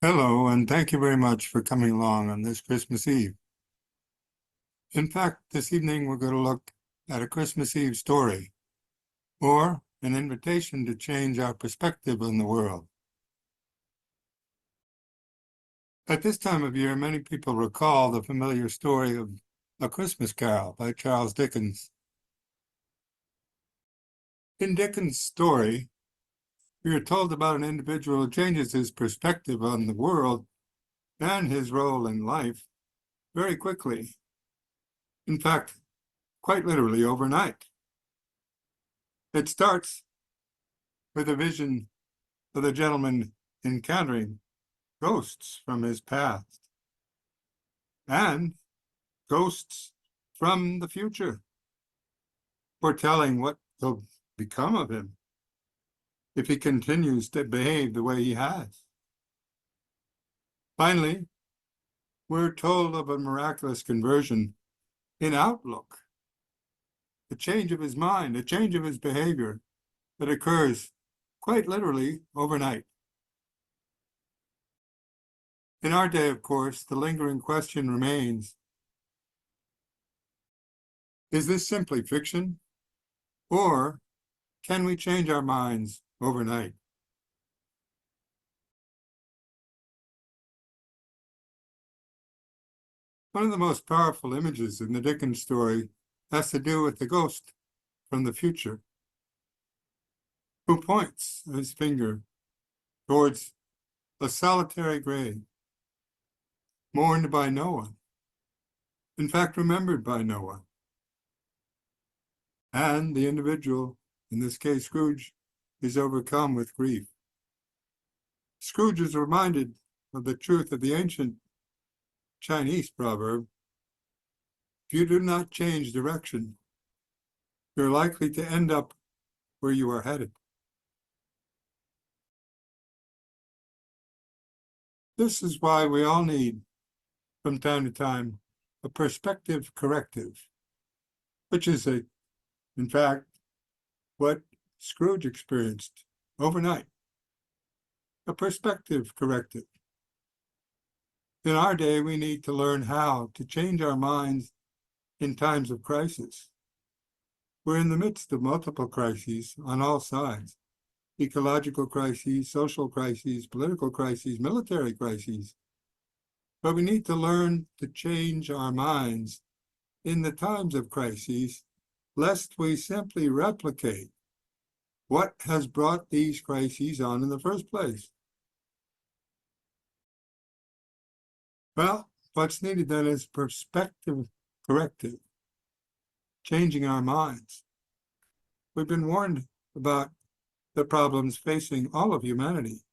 Hello, and thank you very much for coming along on this Christmas Eve. In fact, this evening we're going to look at a Christmas Eve story, or an invitation to change our perspective on the world. At this time of year, many people recall the familiar story of A Christmas Carol by Charles Dickens. In Dickens' story, we are told about an individual who changes his perspective on the world and his role in life very quickly. In fact, quite literally overnight. It starts with a vision of the gentleman encountering ghosts from his past and ghosts from the future, foretelling what will become of him if he continues to behave the way he has. Finally, we're told of a miraculous conversion in outlook, a change of his mind, a change of his behavior that occurs quite literally overnight. In our day, of course, the lingering question remains, is this simply fiction, or can we change our minds overnight? One of the most powerful images in the Dickens story has to do with the ghost from the future, who points his finger towards a solitary grave, mourned by no one, in fact, remembered by no one. And the individual, in this case Scrooge, is overcome with grief. Scrooge is reminded of the truth of the ancient Chinese proverb, if you do not change direction, you're likely to end up where you are headed. This is why we all need, from time to time, a perspective corrective, which is, in fact, what Scrooge experienced overnight, a perspective corrective. In our day, we need to learn how to change our minds in times of crisis. We're in the midst of multiple crises on all sides: ecological crises, social crises, political crises, military crises. But we need to learn to change our minds in the times of crises, lest we simply replicate what has brought these crises on in the first place. Well, what's needed then is perspective corrective, changing our minds. We've been warned about the problems facing all of humanity,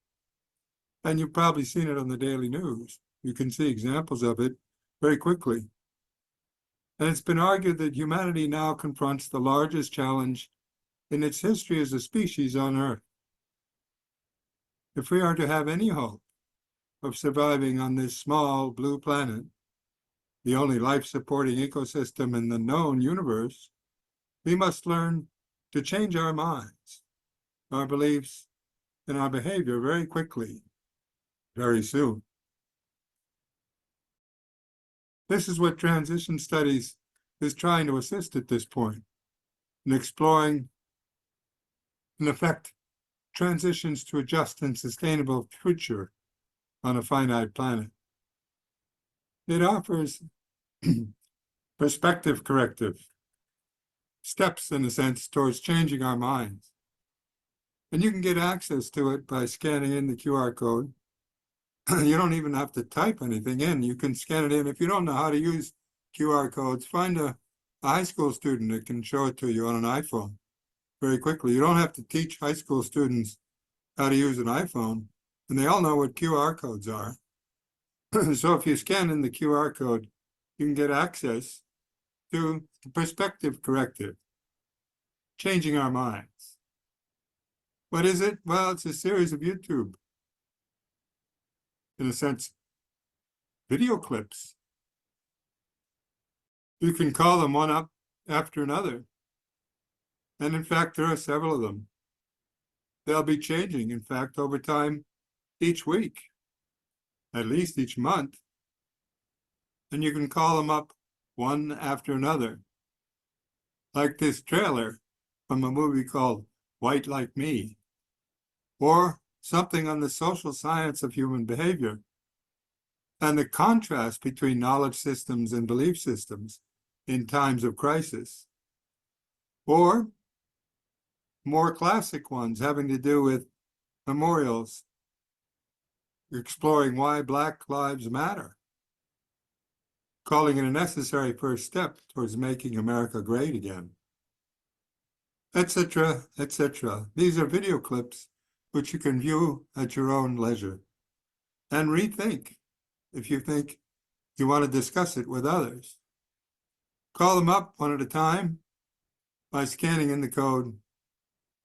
and you've probably seen it on the daily news. You can see examples of it very quickly. And it's been argued that humanity now confronts the largest challenge in its history as a species on Earth. If we are to have any hope of surviving on this small blue planet, the only life-supporting ecosystem in the known universe, we must learn to change our minds, our beliefs, and our behavior very quickly, very soon. This is what transition studies is trying to assist at this point, in exploring, in effect, transitions to a just and sustainable future on a finite planet. It offers perspective corrective steps, in a sense, towards changing our minds. And you can get access to it by scanning in the QR code. You don't even have to type anything in. You can scan it in. If you don't know how to use QR codes, find a high school student that can show it to you on an iPhone very quickly. You don't have to teach high school students how to use an iPhone, and they all know what QR codes are. So if you scan in the QR code, you can get access to the perspective corrective, changing our minds. What is it? Well, it's a series of YouTube, in a sense, video clips. You can call them one up after another. And in fact, there are several of them. They'll be changing, in fact, over time each week. at least each month, and you can call them up one after another, like this trailer from a movie called White Like Me, or something on the social science of human behavior and the contrast between knowledge systems and belief systems in times of crisis, or more classic ones having to do with memorials exploring why Black lives matter, calling it a necessary first step towards making America great again, etc., etc. These are video clips which you can view at your own leisure and rethink if you think you want to discuss it with others. Call them up one at a time by scanning in the code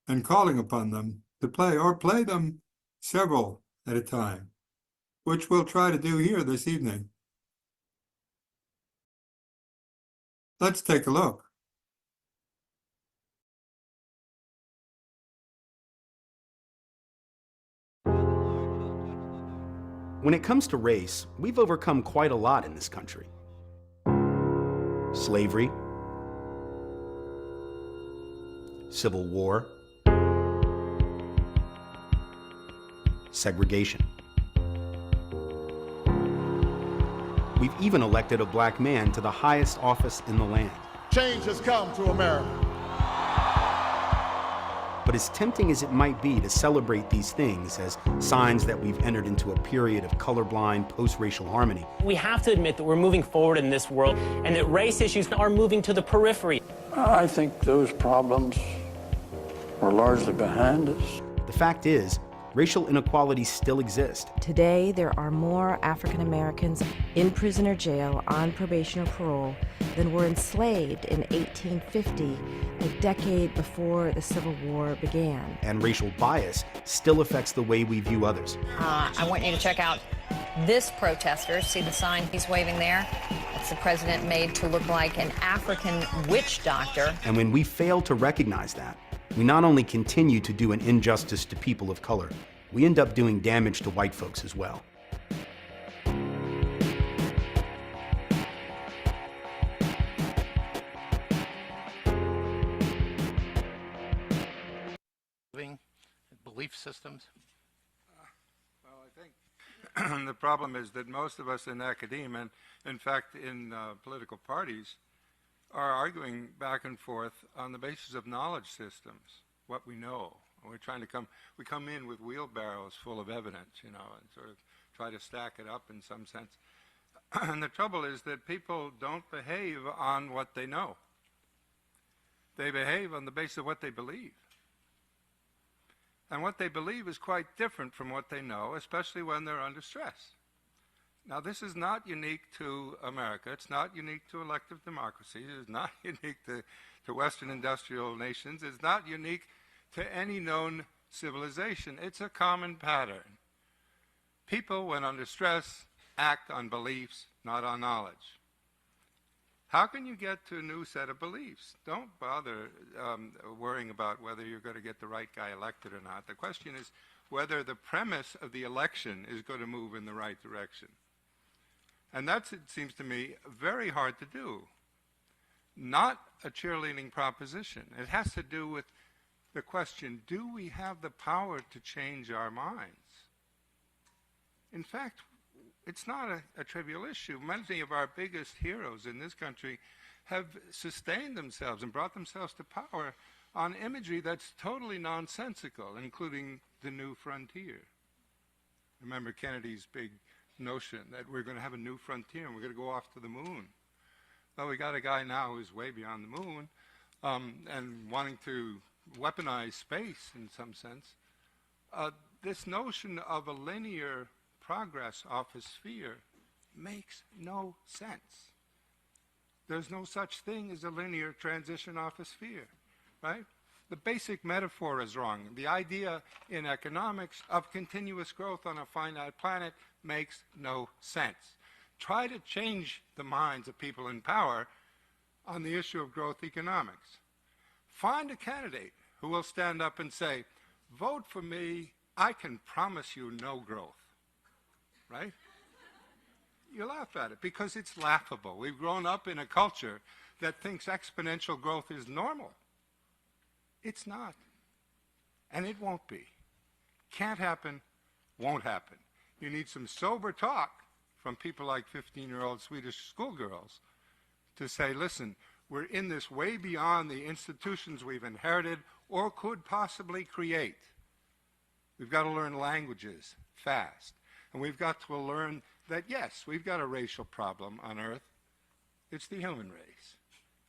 and calling upon them to play, or play them several at a time, which we'll try to do here this evening. Let's take a look. When it comes to race, we've overcome quite a lot in this country. Slavery, Civil War, segregation. We've even elected a Black man to the highest office in the land. Change has come to America. But as tempting as it might be to celebrate these things as signs that we've entered into a period of colorblind, post-racial harmony, we have to admit that we're moving forward in this world and that race issues are moving to the periphery. I think those problems are largely behind us. the fact is, racial inequalities still exist. Today, there are more African Americans in prison or jail on probation or parole than were enslaved in 1850, a decade before the Civil War began. And racial bias still affects the way we view others. I want you to check out this protester. See the sign he's waving there? That's the president made to look like an African witch doctor. And when we fail to recognize that, we not only continue to do an injustice to people of color, we end up doing damage to white folks as well. Belief systems? Well, I think the problem is that most of us in academia, and in fact in political parties, are arguing back and forth on the basis of knowledge systems, what we know. We're trying to we come in with wheelbarrows full of evidence, you know, and sort of try to stack it up in some sense. And the trouble is that people don't behave on what they know. They behave on the basis of what they believe. And what they believe is quite different from what they know, especially when they're under stress. Now, this is not unique to America. It's not unique to elective democracies. It's not unique to Western industrial nations. It's not unique to any known civilization. It's a common pattern. People, when under stress, act on beliefs, not on knowledge. How can you get to a new set of beliefs? Don't bother worrying about whether you're going to get the right guy elected or not. The question is whether the premise of the election is going to move in the right direction. And that's, it seems to me, very hard to do. Not a cheerleading proposition. It has to do with the question, do we have the power to change our minds? In fact, it's not a trivial issue. Many of our biggest heroes in this country have sustained themselves and brought themselves to power on imagery that's totally nonsensical, including the new frontier. Remember Kennedy's big notion that we're going to have a new frontier and we're going to go off to the moon. Well, we got a guy now who's way beyond the moon and wanting to weaponize space in some sense. This notion of a linear progress off a sphere makes no sense. There's no such thing as a linear transition off a sphere, right? The basic metaphor is wrong. The idea in economics of continuous growth on a finite planet makes no sense. Try to change the minds of people in power on the issue of growth economics. Find a candidate who will stand up and say, vote for me, I can promise you no growth. Right? you laugh at it because it's laughable. We've grown up in a culture that thinks exponential growth is normal. It's not. And it won't be. Can't happen, won't happen. You need some sober talk from people like 15-year-old Swedish schoolgirls to say, listen, we're in this way beyond the institutions we've inherited or could possibly create. We've got to learn languages fast. And we've got to learn that, yes, we've got a racial problem on Earth. It's the human race.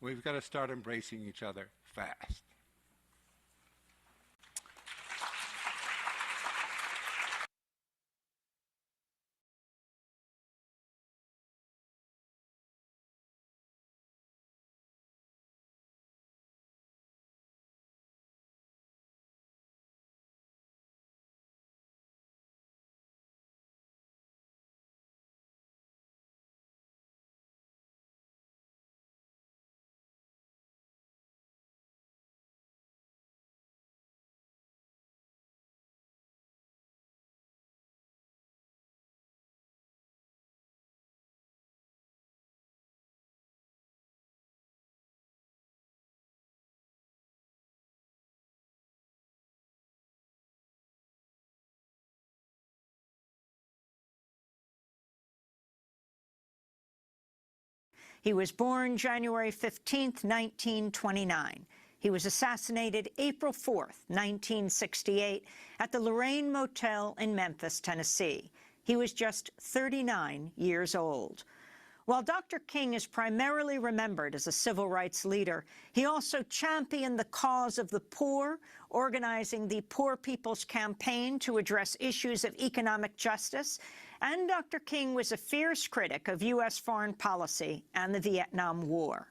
We've got to start embracing each other fast. He was born January 15, 1929. He was assassinated April 4, 1968, at the Lorraine Motel in Memphis, Tennessee. He was just 39 years old. While Dr. King is primarily remembered as a civil rights leader, he also championed the cause of the poor, organizing the Poor People's Campaign to address issues of economic justice, and Dr. King was a fierce critic of U.S. foreign policy and the Vietnam War.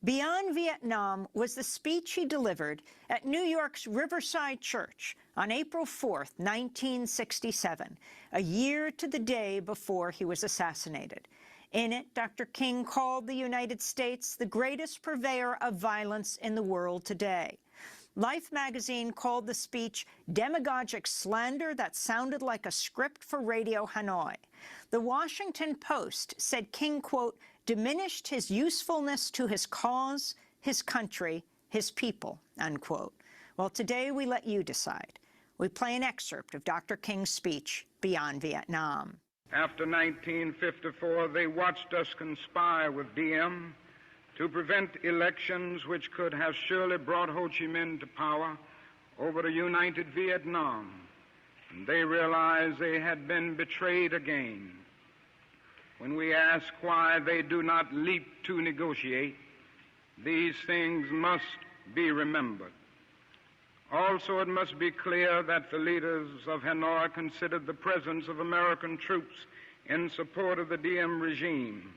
Beyond Vietnam was the speech he delivered at New York's Riverside Church on April 4, 1967, a year to the day before he was assassinated. In it, Dr. King called the United States the greatest purveyor of violence in the world today. Life magazine called the speech demagogic slander that sounded like a script for Radio Hanoi. The Washington Post said King, quote, diminished his usefulness to his cause, his country, his people, unquote. Well, today we let you decide. We play an excerpt of Dr. King's speech, Beyond Vietnam. After 1954, they watched us conspire with Diem to prevent elections which could have surely brought Ho Chi Minh to power over a united Vietnam. And they realized they had been betrayed again. When we ask why they do not leap to negotiate, these things must be remembered. Also, it must be clear that the leaders of Hanoi considered the presence of American troops in support of the Diem regime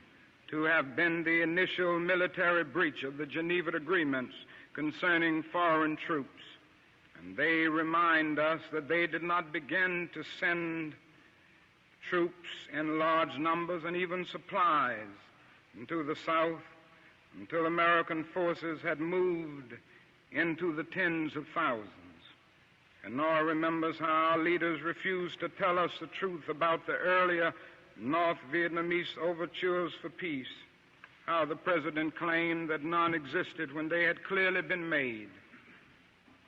to have been the initial military breach of the Geneva Agreements concerning foreign troops. And they remind us that they did not begin to send troops in large numbers and even supplies into the South until American forces had moved into the tens of thousands. And Hanoi remembers how our leaders refused to tell us the truth about the earlier North Vietnamese overtures for peace, how the president claimed that none existed when they had clearly been made.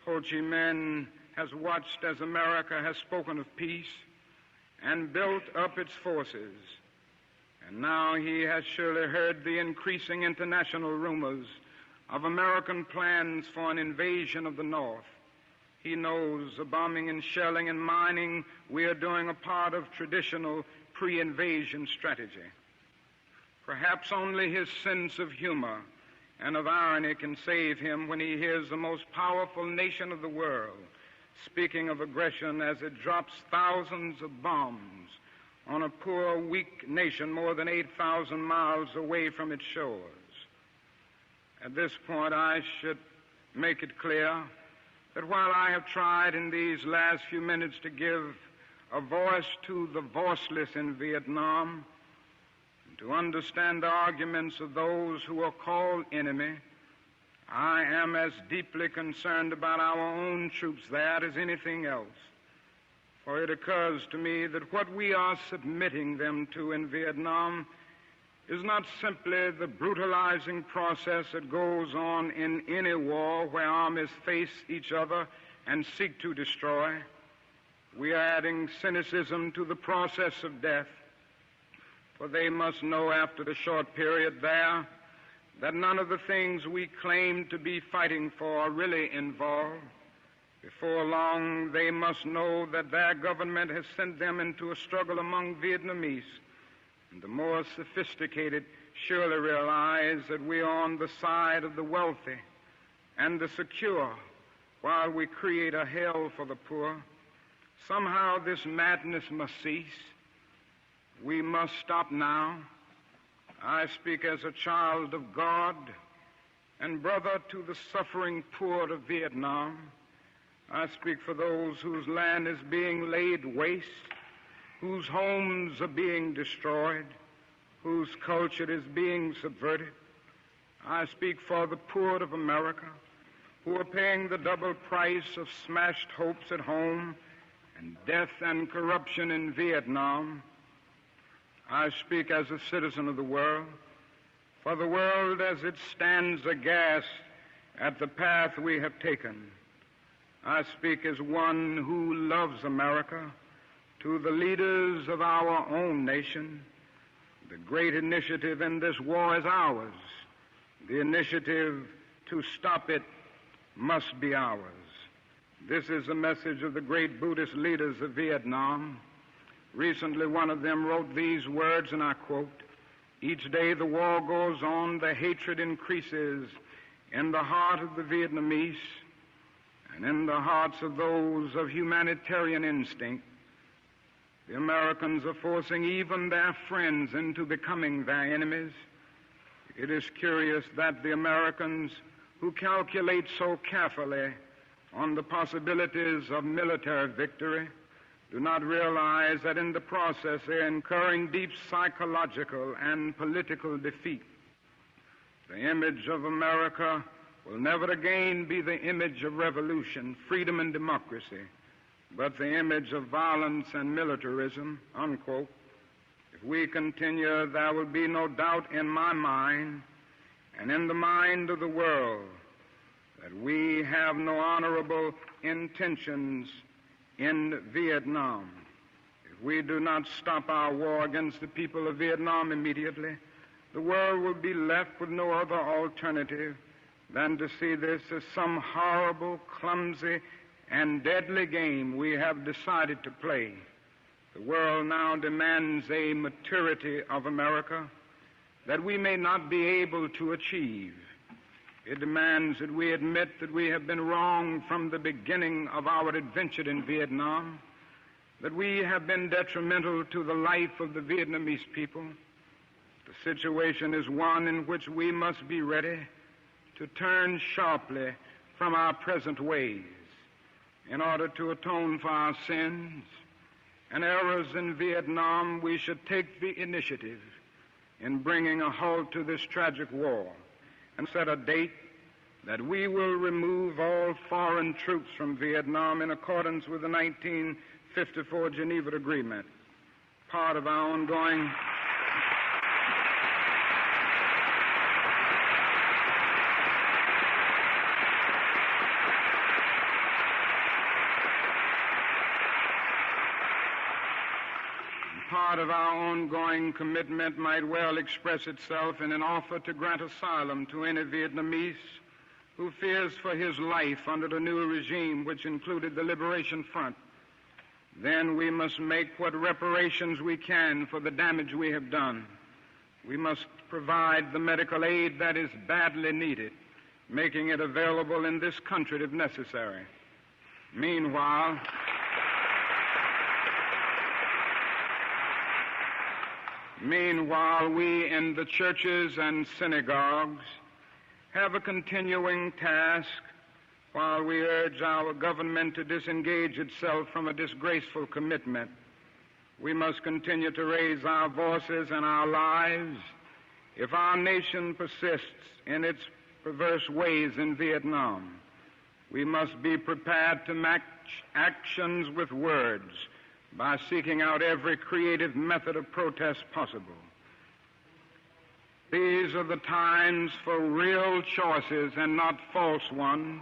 Ho Chi Minh has watched as America has spoken of peace and built up its forces. And now he has surely heard the increasing international rumors of American plans for an invasion of the North. He knows the bombing and shelling and mining we are doing a part of traditional pre-invasion strategy. Perhaps only his sense of humor and of irony can save him when he hears the most powerful nation of the world speaking of aggression as it drops thousands of bombs on a poor, weak nation more than 8,000 miles away from its shores. At this point, I should make it clear that while I have tried in these last few minutes to give a voice to the voiceless in Vietnam, and to understand the arguments of those who are called enemy, I am as deeply concerned about our own troops there as anything else. For for it occurs to me that what we are submitting them to in Vietnam is not simply the brutalizing process that goes on in any war where armies face each other and seek to destroy. We are adding cynicism to the process of death, for they must know after the short period there that none of the things we claim to be fighting for are really involved. Before long, they must know that their government has sent them into a struggle among Vietnamese, and the more sophisticated surely realize that we are on the side of the wealthy and the secure while we create a hell for the poor. Somehow this madness must cease. We must stop now. I speak as a child of God and brother to the suffering poor of Vietnam. I speak for those whose land is being laid waste, whose homes are being destroyed, whose culture is being subverted. I speak for the poor of America, who are paying the double price of smashed hopes at home and death and corruption in Vietnam. I speak as a citizen of the world, for the world as it stands aghast at the path we have taken. I speak as one who loves America, to the leaders of our own nation. The great initiative in this war is ours. The initiative to stop it must be ours. This is the message of the great Buddhist leaders of Vietnam. Recently, one of them wrote these words, and I quote, "Each day the war goes on, the hatred increases in the heart of the Vietnamese and in the hearts of those of humanitarian instinct. The Americans are forcing even their friends into becoming their enemies. It is curious that the Americans, who calculate so carefully on the possibilities of military victory, do not realize that in the process they are incurring deep psychological and political defeat. The image of America will never again be the image of revolution, freedom, and democracy, but the image of violence and militarism," unquote. If we continue, there will be no doubt in my mind and in the mind of the world that we have no honorable intentions in Vietnam. If we do not stop our war against the people of Vietnam immediately, the world will be left with no other alternative than to see this as some horrible, clumsy, and deadly game we have decided to play. The world now demands a maturity of America that we may not be able to achieve. It demands that we admit that we have been wrong from the beginning of our adventure in Vietnam, that we have been detrimental to the life of the Vietnamese people. The situation is one in which we must be ready to turn sharply from our present ways in order to atone for our sins and errors in Vietnam. We should take the initiative in bringing a halt to this tragic war and set a date that we will remove all foreign troops from Vietnam in accordance with the 1954 Geneva Agreement. Part of our ongoing commitment might well express itself in an offer to grant asylum to any Vietnamese who fears for his life under the new regime, which included the Liberation Front. Then we must make what reparations we can for the damage we have done. We must provide the medical aid that is badly needed, making it available in this country if necessary. Meanwhile, we in the churches and synagogues have a continuing task while we urge our government to disengage itself from a disgraceful commitment. We must continue to raise our voices and our lives if our nation persists in its perverse ways in Vietnam. We must be prepared to match actions with words by seeking out every creative method of protest possible. These are the times for real choices and not false ones.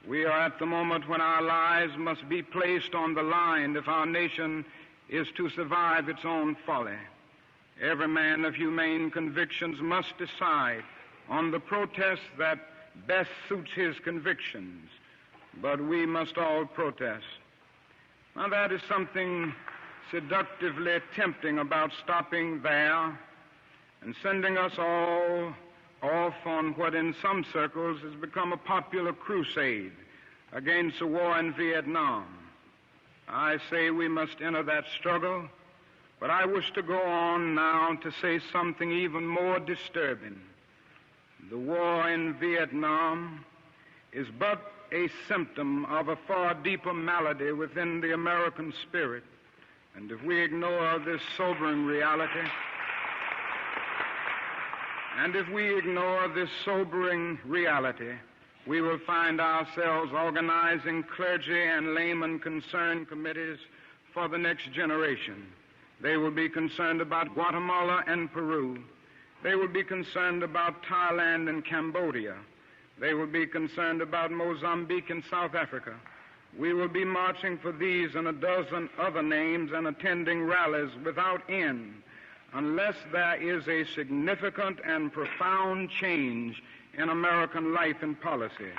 We are at the moment when our lives must be placed on the line if our nation is to survive its own folly. Every man of humane convictions must decide on the protest that best suits his convictions, but we must all protest. Now, that is something seductively tempting about stopping there and sending us all off on what in some circles has become a popular crusade against the war in Vietnam. I say we must enter that struggle, but I wish to go on now to say something even more disturbing. The war in Vietnam is but a symptom of a far deeper malady within the American spirit, and if we ignore this sobering reality, we will find ourselves organizing clergy and layman concerned committees for the next generation. They will be concerned about Guatemala and Peru. They will be concerned about Thailand and Cambodia. They will be concerned about Mozambique and South Africa. We will be marching for these and a dozen other names and attending rallies without end unless there is a significant and profound change in American life and policy.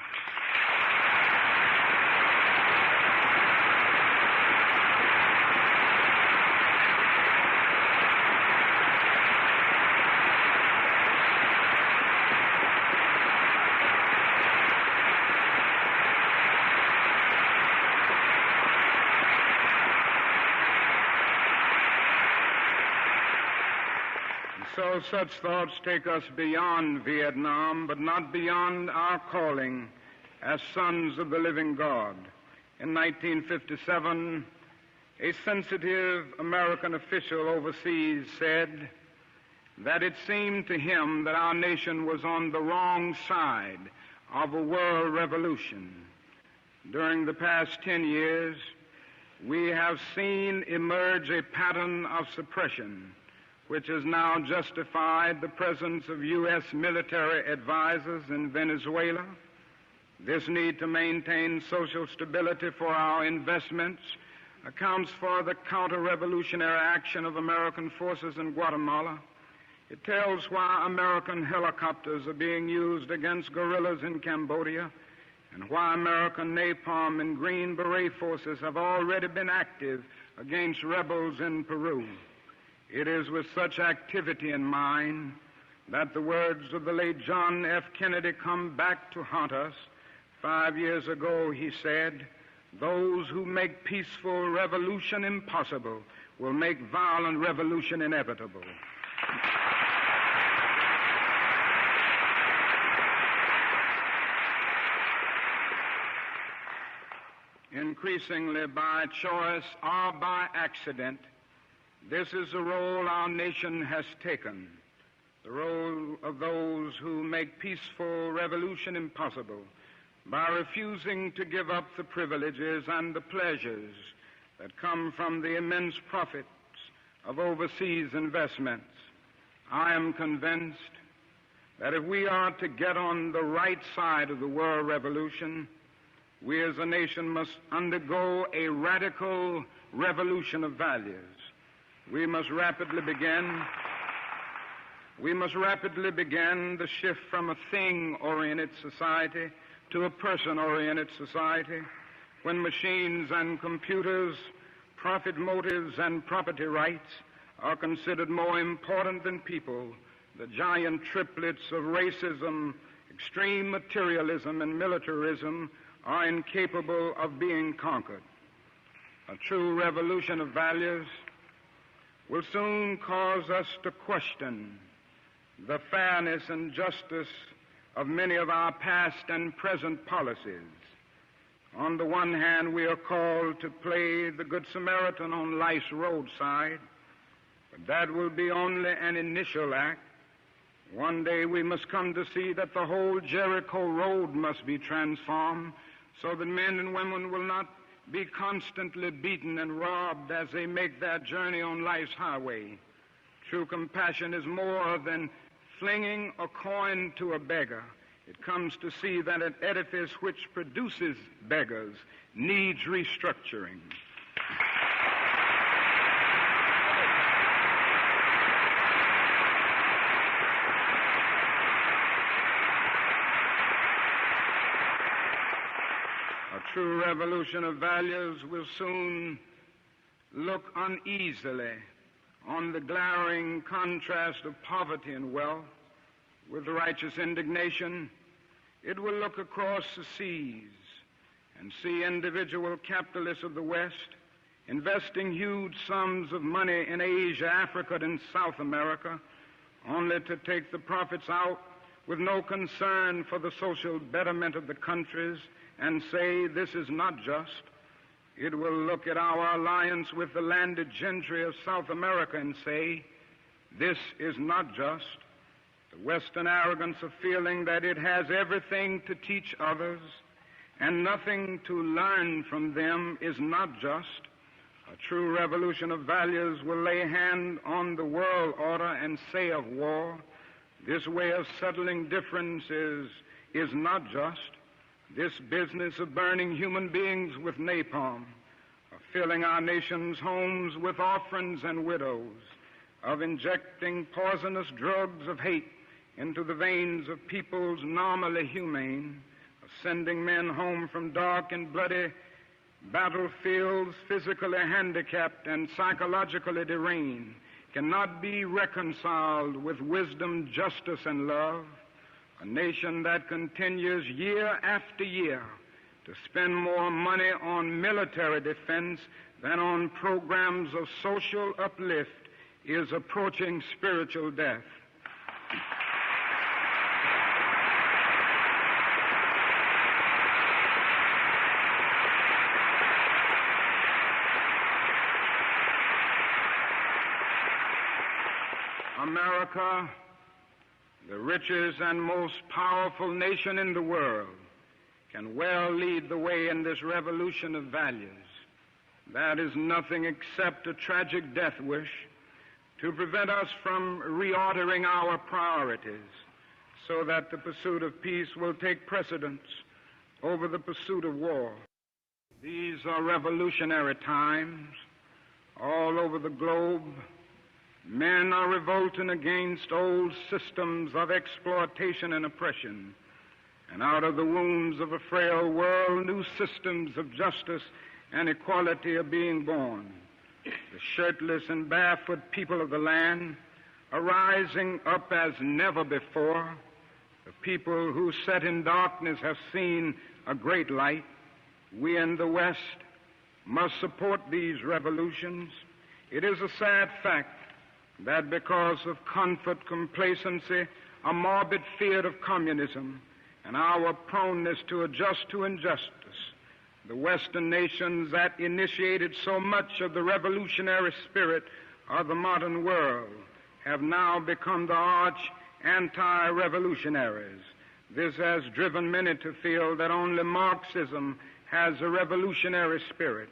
So such thoughts take us beyond Vietnam, but not beyond our calling as sons of the living God. In 1957, a sensitive American official overseas said that it seemed to him that our nation was on the wrong side of a world revolution. During the past 10 years, we have seen emerge a pattern of suppression which has now justified the presence of U.S. military advisors in Venezuela. This need to maintain social stability for our investments accounts for the counter-revolutionary action of American forces in Guatemala. It tells why American helicopters are being used against guerrillas in Cambodia and why American napalm and Green Beret forces have already been active against rebels in Peru. It is with such activity in mind that the words of the late John F. Kennedy come back to haunt us. 5 years ago, he said, "Those who make peaceful revolution impossible will make violent revolution inevitable." Increasingly by choice or by accident, this is the role our nation has taken, the role of those who make peaceful revolution impossible by refusing to give up the privileges and the pleasures that come from the immense profits of overseas investments. I am convinced that if we are to get on the right side of the world revolution, we as a nation must undergo a radical revolution of values. We must rapidly begin the shift from a thing-oriented society to a person-oriented society, when machines and computers, profit motives and property rights are considered more important than people. The giant triplets of racism, extreme materialism, and militarism are incapable of being conquered. A true revolution of values will soon cause us to question the fairness and justice of many of our past and present policies. On the one hand, we are called to play the Good Samaritan on life's roadside, but that will be only an initial act. One day we must come to see that the whole Jericho road must be transformed so that men and women will not be constantly beaten and robbed as they make their journey on life's highway. True compassion is more than flinging a coin to a beggar. It comes to see that an edifice which produces beggars needs restructuring. A true revolution of values will soon look uneasily on the glaring contrast of poverty and wealth. With righteous indignation, it will look across the seas and see individual capitalists of the West investing huge sums of money in Asia, Africa, and South America, only to take the profits out with no concern for the social betterment of the countries and say this is not just. It will look at our alliance with the landed gentry of South America and say this is not just. The Western arrogance of feeling that it has everything to teach others and nothing to learn from them is not just. A true revolution of values will lay hand on the world order and say of war, this way of settling differences is not just. This business of burning human beings with napalm, of filling our nation's homes with orphans and widows, of injecting poisonous drugs of hate into the veins of peoples normally humane, of sending men home from dark and bloody battlefields physically handicapped and psychologically deranged, cannot be reconciled with wisdom, justice, and love. A nation that continues year after year to spend more money on military defense than on programs of social uplift is approaching spiritual death. America, the richest and most powerful nation in the world, can well lead the way in this revolution of values. That is nothing except a tragic death wish to prevent us from reordering our priorities so that the pursuit of peace will take precedence over the pursuit of war. These are revolutionary times. All over the globe, men are revolting against old systems of exploitation and oppression. And out of the wombs of a frail world, new systems of justice and equality are being born. The shirtless and barefoot people of the land are rising up as never before. The people who sat in darkness have seen a great light. We in the West must support these revolutions. It is a sad fact that because of comfort, complacency, a morbid fear of communism, and our proneness to adjust to injustice, the Western nations that initiated so much of the revolutionary spirit of the modern world have now become the arch anti-revolutionaries. This has driven many to feel that only Marxism has a revolutionary spirit.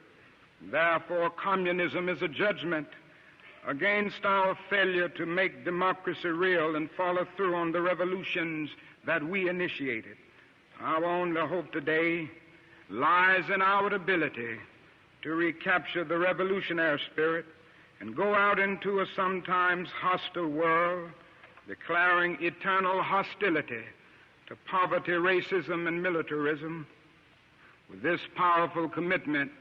Therefore, communism is a judgment against our failure to make democracy real and follow through on the revolutions that we initiated. Our only hope today lies in our ability to recapture the revolutionary spirit and go out into a sometimes hostile world, declaring eternal hostility to poverty, racism, and militarism. With this powerful commitment,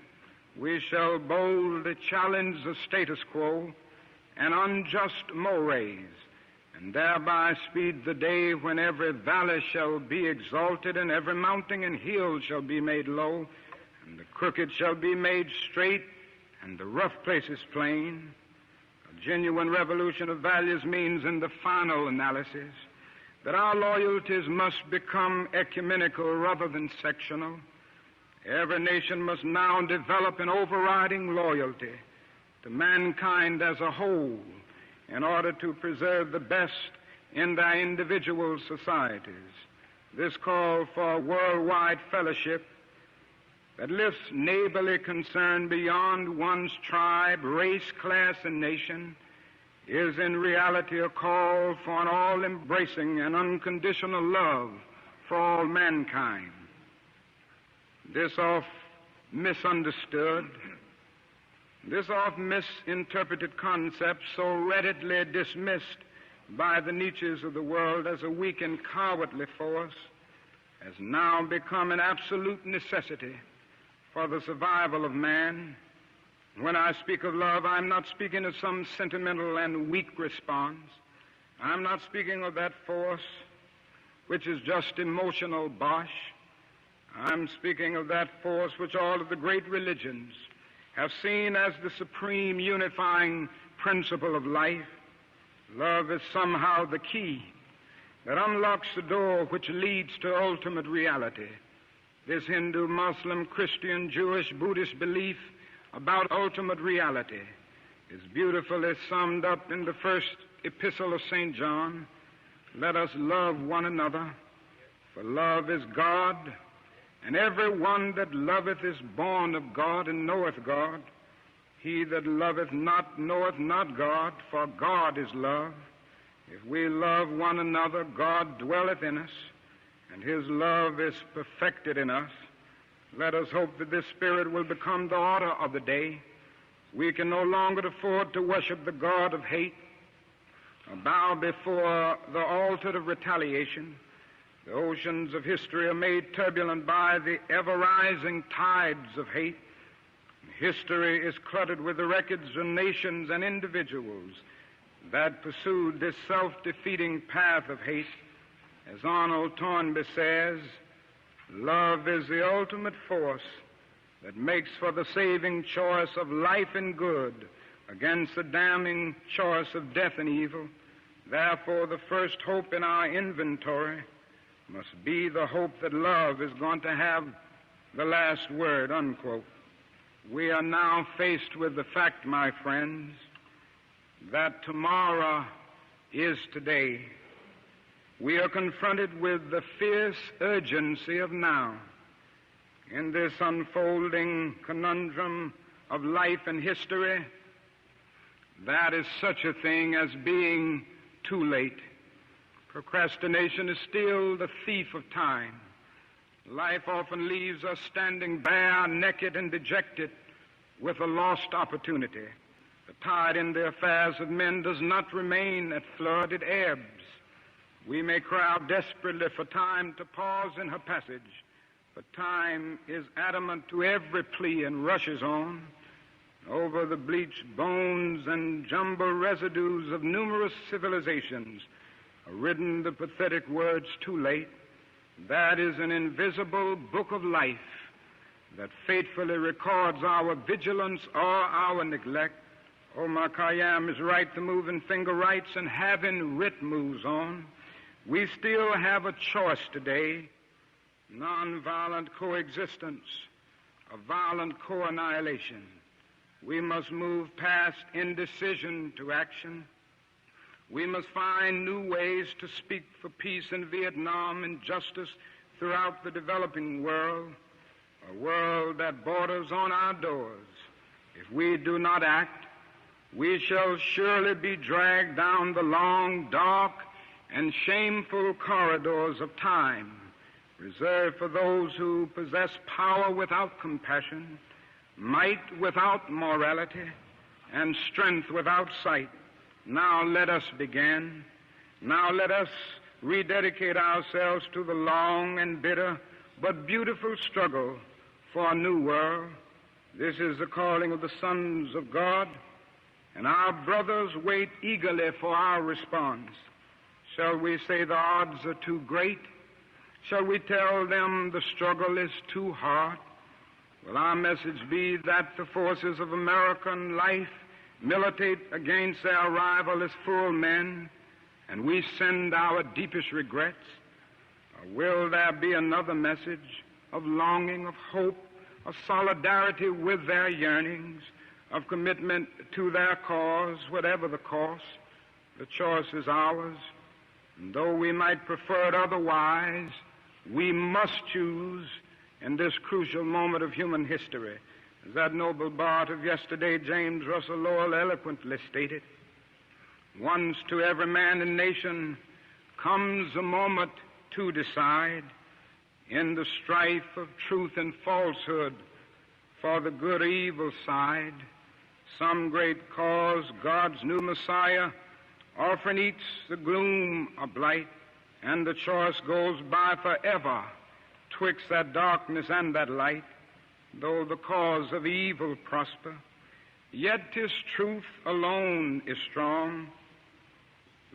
we shall boldly challenge the status quo and unjust mores, and thereby speed the day when every valley shall be exalted and every mountain and hill shall be made low, and the crooked shall be made straight and the rough places plain. A genuine revolution of values means, in the final analysis, that our loyalties must become ecumenical rather than sectional. Every nation must now develop an overriding loyalty to mankind as a whole in order to preserve the best in their individual societies. This call for worldwide fellowship that lifts neighborly concern beyond one's tribe, race, class, and nation, is in reality a call for an all-embracing and unconditional love for all mankind. This oft misunderstood, this oft misinterpreted concept, so readily dismissed by the niches of the world as a weak and cowardly force, has now become an absolute necessity for the survival of man. When I speak of love, I'm not speaking of some sentimental and weak response. I'm not speaking of that force which is just emotional bosh. I'm speaking of that force which all of the great religions have seen as the supreme unifying principle of life. Love is somehow the key that unlocks the door which leads to ultimate reality. This Hindu, Muslim, Christian, Jewish, Buddhist belief about ultimate reality is beautifully summed up in the first epistle of St. John. Let us love one another, for love is God, and every one that loveth is born of God and knoweth God. He that loveth not knoweth not God, for God is love. If we love one another, God dwelleth in us, and his love is perfected in us. Let us hope that this spirit will become the order of the day. We can no longer afford to worship the god of hate, or bow before the altar of retaliation. The oceans of history are made turbulent by the ever-rising tides of hate. History is cluttered with the records of nations and individuals that pursued this self-defeating path of hate. As Arnold Toynbee says, love is the ultimate force that makes for the saving choice of life and good against the damning choice of death and evil. Therefore, the first hope in our inventory must be the hope that love is going to have the last word, unquote. We are now faced with the fact, my friends, that tomorrow is today. We are confronted with the fierce urgency of now. In this unfolding conundrum of life and history, that is such a thing as being too late. Procrastination is still the thief of time. Life often leaves us standing bare, naked, and dejected with a lost opportunity. The tide in the affairs of men does not remain at flood, it ebbs. We may cry out desperately for time to pause in her passage, but time is adamant to every plea and rushes on. Over the bleached bones and jumble residues of numerous civilizations are written the pathetic words, too late. That is an invisible book of life that faithfully records our vigilance or our neglect. Omar Khayyam is right, the moving finger writes, and having writ moves on. We still have a choice today, nonviolent coexistence, a violent co-annihilation. We must move past indecision to action. We must find new ways to speak for peace in Vietnam and justice throughout the developing world, a world that borders on our doors. If we do not act, we shall surely be dragged down the long, dark, and shameful corridors of time, reserved for those who possess power without compassion, might without morality, and strength without sight. Now let us begin. Now let us rededicate ourselves to the long and bitter but beautiful struggle for a new world. This is the calling of the sons of God, and our brothers wait eagerly for our response. Shall we say the odds are too great? Shall we tell them the struggle is too hard? Will our message be that the forces of American life militate against their rival as full men, and we send our deepest regrets? Or will there be another message of longing, of hope, of solidarity with their yearnings, of commitment to their cause, whatever the cost? The choice is ours, and though we might prefer it otherwise, we must choose in this crucial moment of human history. As that noble bard of yesterday, James Russell Lowell, eloquently stated, once to every man and nation comes a moment to decide in the strife of truth and falsehood for the good or evil side. Some great cause, God's new Messiah, often eats the gloom of blight, and the choice goes by forever twixt that darkness and that light. Though the cause of evil prosper, yet his truth alone is strong.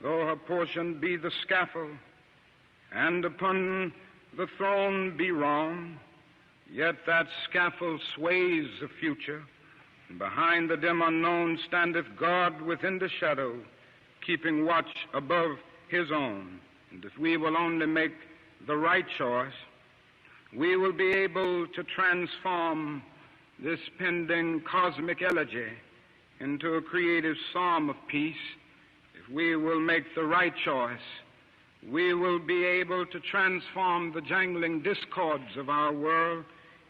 Though her portion be the scaffold, and upon the throne be wrong, yet that scaffold sways the future. And behind the dim unknown standeth God within the shadow, keeping watch above his own. And if we will only make the right choice, we will be able to transform this pending cosmic elegy into a creative psalm of peace. If we will make the right choice, we will be able to transform the jangling discords of our world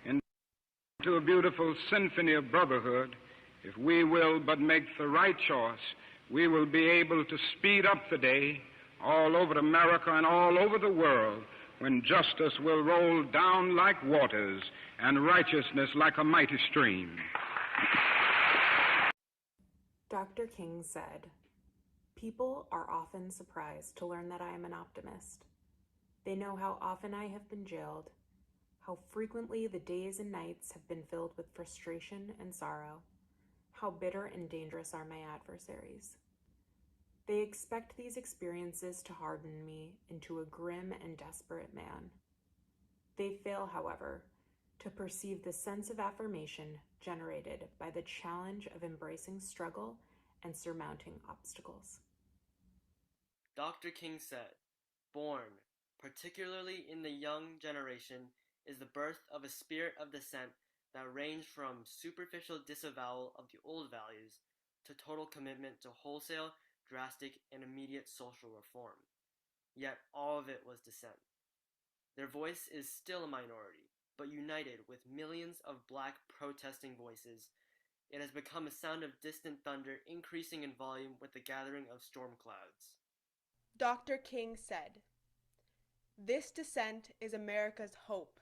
into a beautiful symphony of brotherhood. If we will but make the right choice, we will be able to speed up the day all over America and all over the world, when justice will roll down like waters and righteousness like a mighty stream. Dr. King said, "People are often surprised to learn that I am an optimist. They know how often I have been jailed, how frequently the days and nights have been filled with frustration and sorrow, how bitter and dangerous are my adversaries. They expect these experiences to harden me into a grim and desperate man. They fail, however, to perceive the sense of affirmation generated by the challenge of embracing struggle and surmounting obstacles." Dr. King said, "Born, particularly in the young generation, is the birth of a spirit of dissent that ranged from superficial disavowal of the old values to total commitment to wholesale, drastic, and immediate social reform. Yet all of it was dissent. Their voice is still a minority, but united with millions of black protesting voices, it has become a sound of distant thunder increasing in volume with the gathering of storm clouds." Dr. King said, "This dissent is America's hope.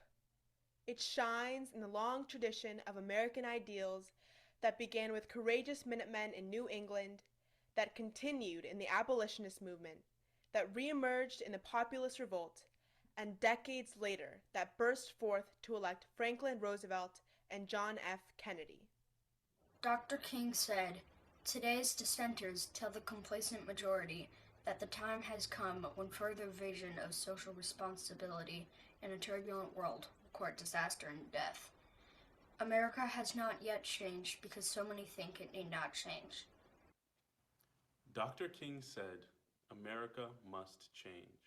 It shines in the long tradition of American ideals that began with courageous Minutemen in New England, that continued in the abolitionist movement, that reemerged in the populist revolt, and decades later that burst forth to elect Franklin Roosevelt and John F. Kennedy." Dr. King said, "Today's dissenters tell the complacent majority that the time has come when further vision of social responsibility in a turbulent world will court disaster and death. America has not yet changed because so many think it need not change." Dr. King said, "America must change,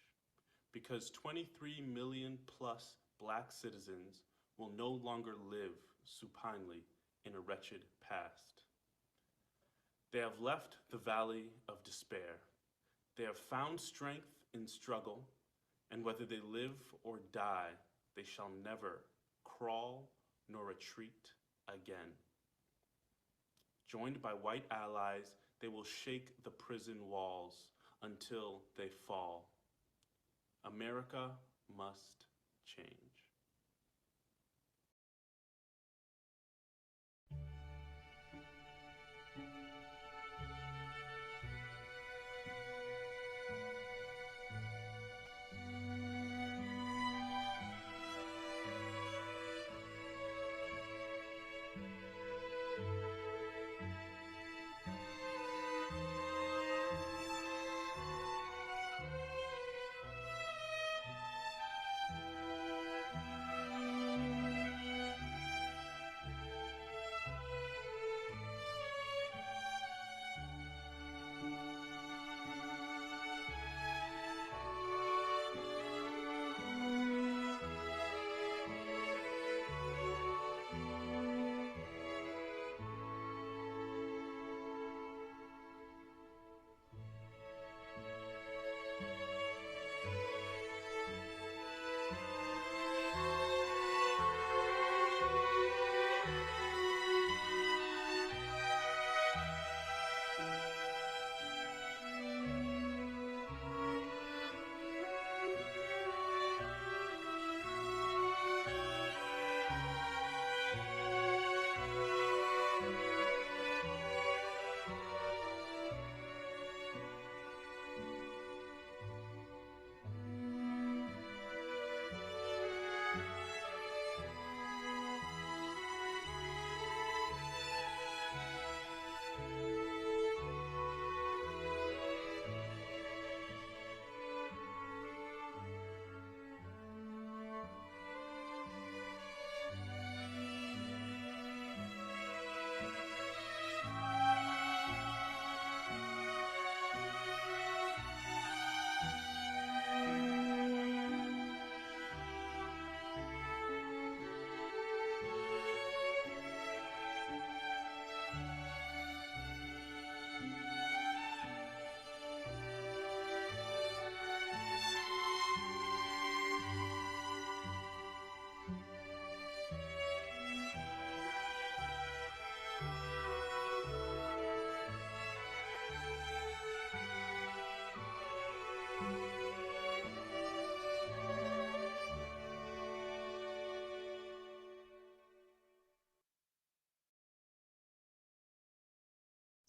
because 23 million plus black citizens will no longer live supinely in a wretched past. They have left the valley of despair. They have found strength in struggle, and whether they live or die, they shall never crawl nor retreat again. Joined by white allies, they will shake the prison walls until they fall. America must change."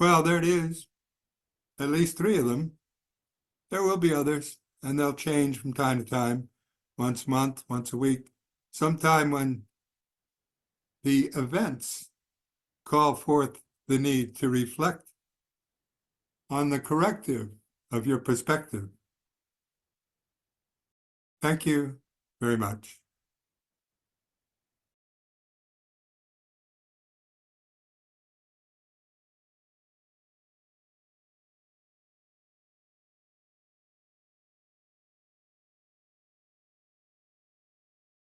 Well, there it is. At least 3 of them. There will be others, and they'll change from time to time, once a month, once a week, sometime when the events call forth the need to reflect on the corrective of your perspective. Thank you very much.